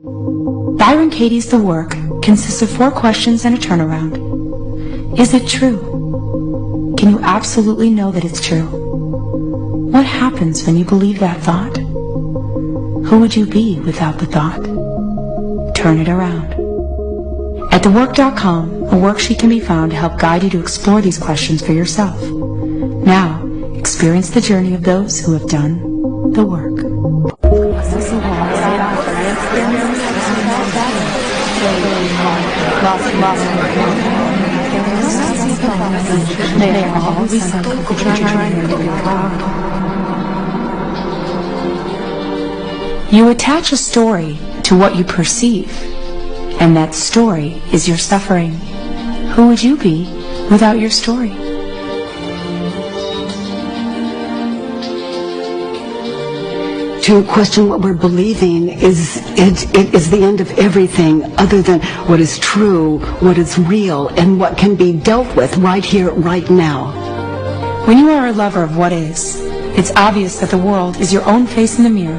Byron Katie's The Work consists of 4 questions and a turnaround. Is it true? Can you absolutely know that it's true? What happens when you believe that thought? Who would you be without the thought? Turn it around. At thework.com, a worksheet can be found to help guide you to explore these questions for yourself. Now, experience the journey of those who have done the work. You attach a story to what you perceive, and that story is your suffering. Who would you be without your story? To question what we're believing is the end of everything other than what is true, what is real, and what can be dealt with right here, right now. When you are a lover of what is, it's obvious that the world is your own face in the mirror.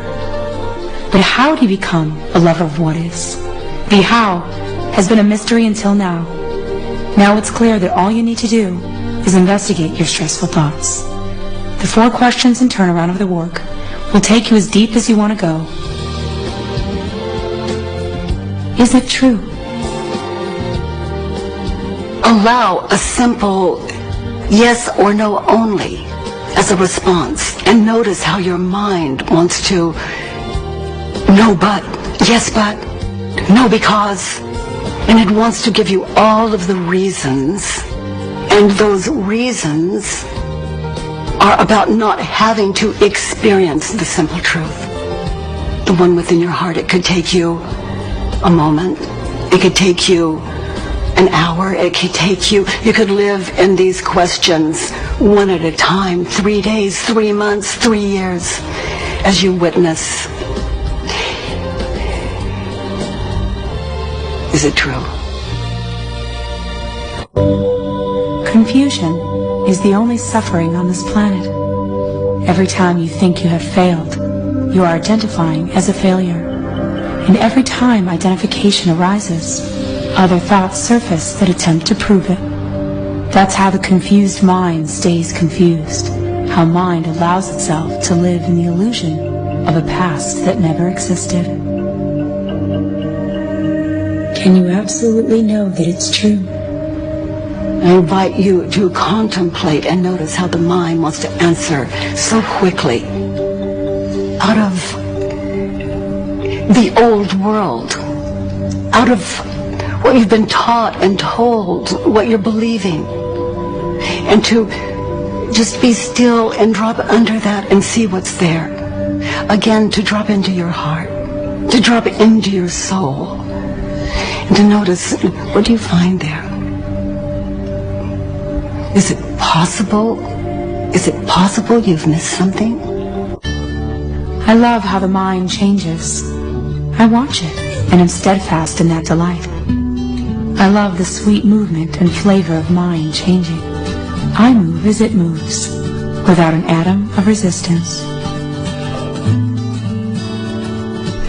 But how do you become a lover of what is? The how has been a mystery until now. Now it's clear that all you need to do is investigate your stressful thoughts. The 4 questions and turnaround of the work will take you as deep as you want to go. Is it true? Allow a simple yes or no only as a response, and notice how your mind wants to no but, yes but, no because, and it wants to give you all of the reasons, and those reasons are about not having to experience the simple truth, the one within your heart. It could take you a moment, it could take you an hour, it could take you could live in these questions one at a time, 3 days, 3 months, 3 years, as you witness. Is it true? Confusion is the only suffering on this planet. Every time you think you have failed, you are identifying as a failure. And every time identification arises, other thoughts surface that attempt to prove it. That's how the confused mind stays confused, how mind allows itself to live in the illusion of a past that never existed. Can you absolutely know that it's true? I invite you to contemplate and notice how the mind wants to answer so quickly out of the old world, out of what you've been taught and told, what you're believing, and to just be still and drop under that and see what's there. Again, to drop into your heart, to drop into your soul, and to notice, what do you find there? Is it possible? Is it possible you've missed something? I love how the mind changes. I watch it, and am steadfast in that delight. I love the sweet movement and flavor of mind changing. I move as it moves, without an atom of resistance.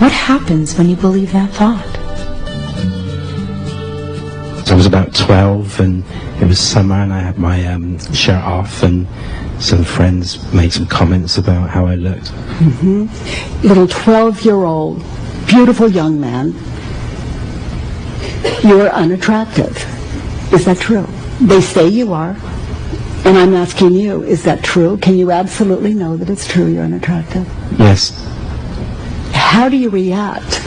What happens when you believe that thought? I was about 12 and it was summer and I had my shirt off and some friends made some comments about how I looked. Little 12-year-old, beautiful young man, you're unattractive. Is that true? They say you are. And I'm asking you, is that true? Can you absolutely know that it's true you're unattractive? Yes. How do you react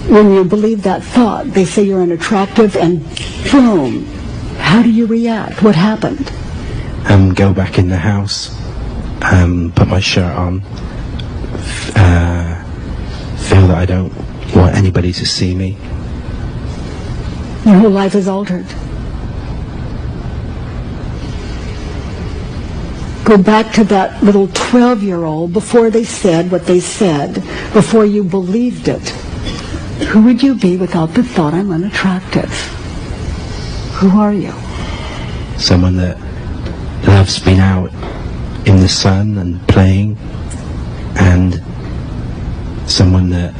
when you believe that thought? They say you're unattractive and boom. How do you react? What happened? Go back in the house, put my shirt on, feel that I don't want anybody to see me. Your whole life is altered. Go back to that little 12-year-old before they said what they said, before you believed it. Who would you be without the thought, I'm unattractive? Who are you? Someone that loves being out in the sun and playing, and someone that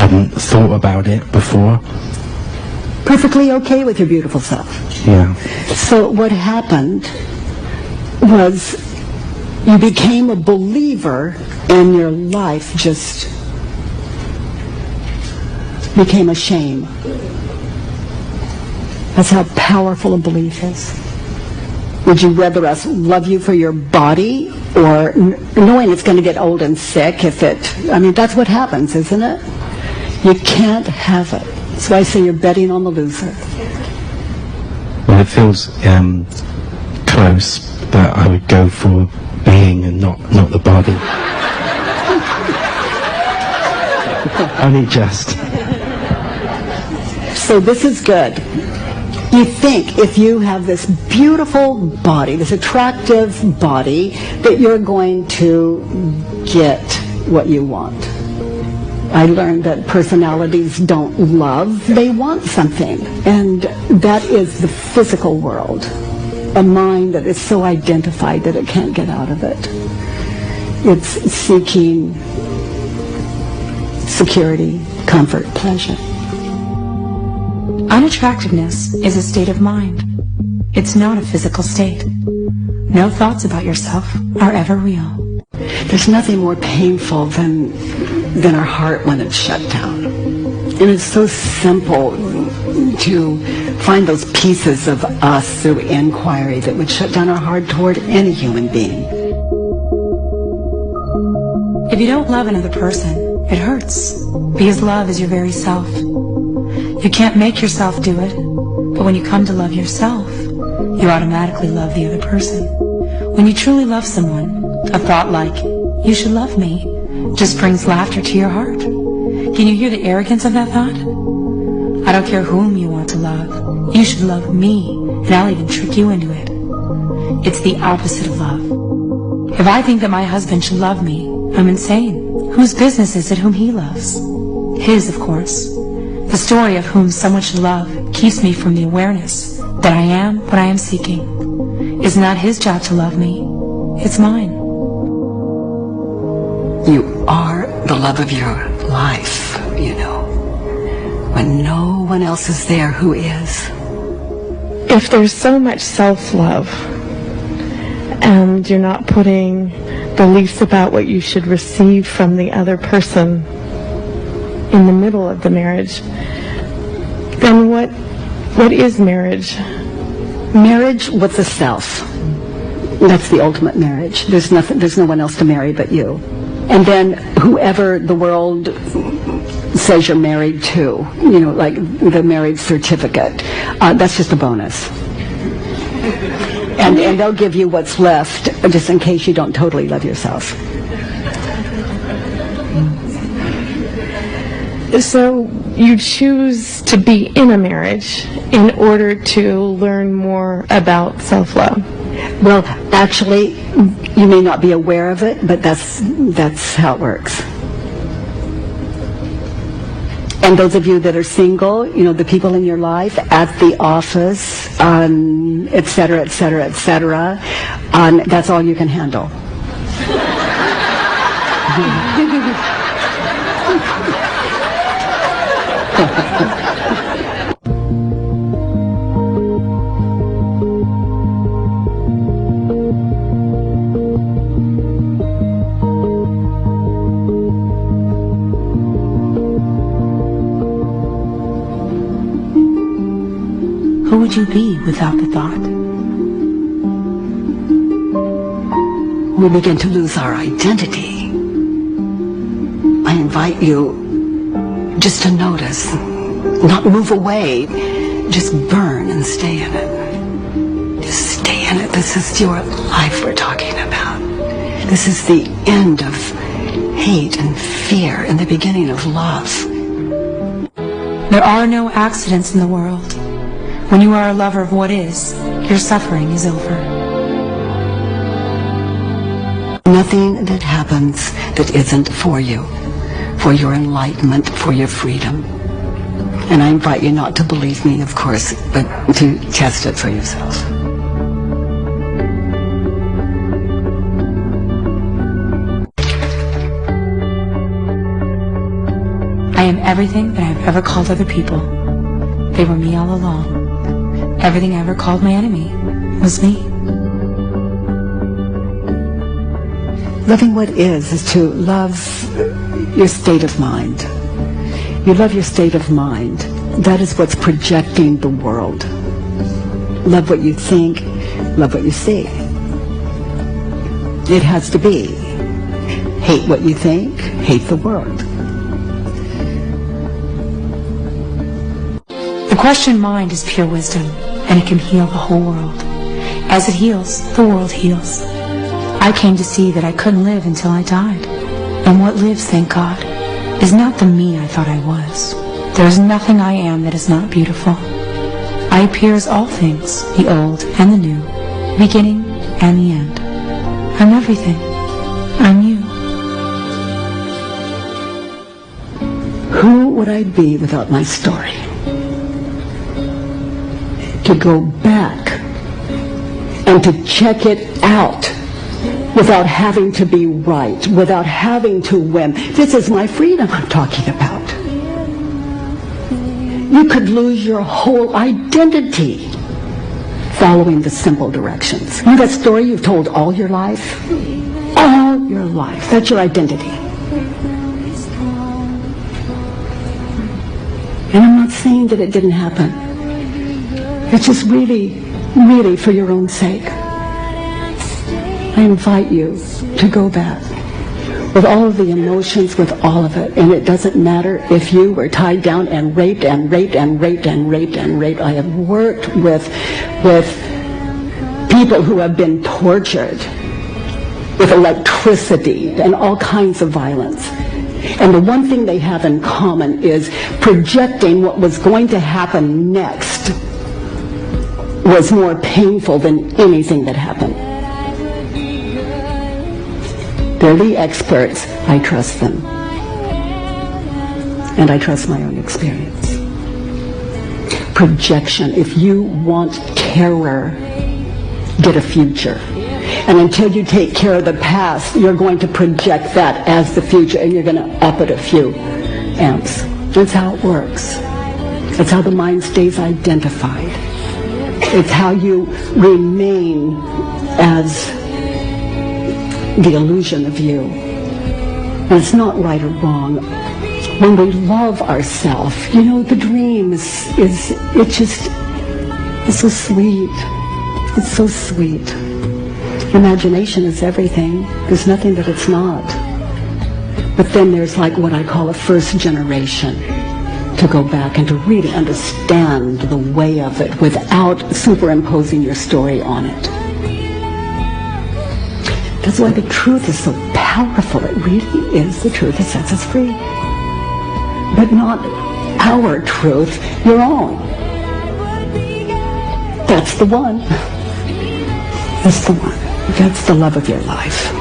hadn't thought about it before. Perfectly okay with your beautiful self. Yeah. So what happened was you became a believer and your life just became a shame. That's how powerful a belief is. Would you rather us love you for your body or knowing it's going to get old and sick I mean, that's what happens, isn't it? You can't have it. That's why I say you're betting on the loser. Well, it feels close, but I would go for being and not the body. Only just. So this is good. You think if you have this beautiful body, this attractive body, that you're going to get what you want. I learned that personalities don't love, they want something. And that is the physical world. A mind that is so identified that it can't get out of it. It's seeking security, comfort, pleasure. Unattractiveness is a state of mind. It's not a physical state. No thoughts about yourself are ever real. There's nothing more painful than our heart when it's shut down. And it's so simple to find those pieces of us through inquiry that would shut down our heart toward any human being. If you don't love another person, it hurts, because love is your very self. You can't make yourself do it, but when you come to love yourself, you automatically love the other person. When you truly love someone, a thought like, "You should love me," just brings laughter to your heart. Can you hear the arrogance of that thought? I don't care whom you want to love. You should love me, and I'll even trick you into it. It's the opposite of love. If I think that my husband should love me, I'm insane. Whose business is it whom he loves? His, of course. The story of whom someone should love keeps me from the awareness that I am what I am seeking. It's not his job to love me. It's mine. You are the love of your life, you know. When no one else is there, who is? If there's so much self-love and you're not putting beliefs about what you should receive from the other person in the middle of the marriage, then what is marriage? Marriage with the self. That's the ultimate marriage. There's no one else to marry but you. And then whoever the world says you're married to, you know, like the marriage certificate, that's just a bonus. And they'll give you what's left just in case you don't totally love yourself. So you choose to be in a marriage in order to learn more about self-love. Well, actually, you may not be aware of it, but that's how it works. And those of you that are single, you know, the people in your life, at the office, et cetera, et cetera, et cetera, that's all you can handle. Who would you be without the thought? We begin to lose our identity. I invite you just to notice, not move away, just burn and stay in it. Just stay in it. This is your life we're talking about. This is the end of hate and fear and the beginning of love. There are no accidents in the world. When you are a lover of what is, your suffering is over. Nothing that happens that isn't for you, for your enlightenment, for your freedom. And I invite you not to believe me, of course, but to test it for yourself. I am everything that I've ever called other people. They were me all along. Everything I ever called my enemy was me. Loving what is to love your state of mind. You love your state of mind. That is what's projecting the world. Love what you think, love what you see. It has to be. Hate what you think, hate the world. The question mind is pure wisdom, and it can heal the whole world. As it heals, the world heals. I came to see that I couldn't live until I died. And what lives, thank God, is not the me I thought I was. There is nothing I am that is not beautiful. I appear as all things, the old and the new, the beginning and the end. I'm everything. I'm you. Who would I be without my story? To go back and to check it out without having to be right, without having to win. This is my freedom I'm talking about. You could lose your whole identity following the simple directions. You know that story you've told all your life? All your life. That's your identity. And I'm not saying that it didn't happen. It's just really, really for your own sake. I invite you to go back with all of the emotions, with all of it. And it doesn't matter if you were tied down and raped and raped and raped and raped and raped. I have worked with people who have been tortured with electricity and all kinds of violence. And the one thing they have in common is projecting what was going to happen next was more painful than anything that happened. They're the experts. I trust them. And I trust my own experience. Projection. If you want terror, get a future. And until you take care of the past, you're going to project that as the future, and you're going to up it a few amps. That's how it works. That's how the mind stays identified. It's how you remain as the illusion of you. And it's not right or wrong. When we love ourselves, you know, the dream it's so sweet. It's so sweet. Imagination is everything. There's nothing that it's not. But then there's like what I call a first generation, to go back and to really understand the way of it without superimposing your story on it. That's why the truth is so powerful. It really is the truth that sets us free. But not our truth, your own. That's the one. That's the one. That's the love of your life.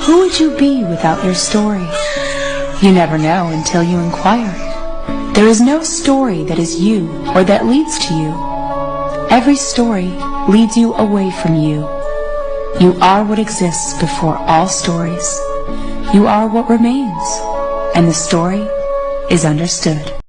Who would you be without your story? You never know until you inquire. There is no story that is you or that leads to you. Every story leads you away from you. You are what exists before all stories. You are what remains, and the story is understood.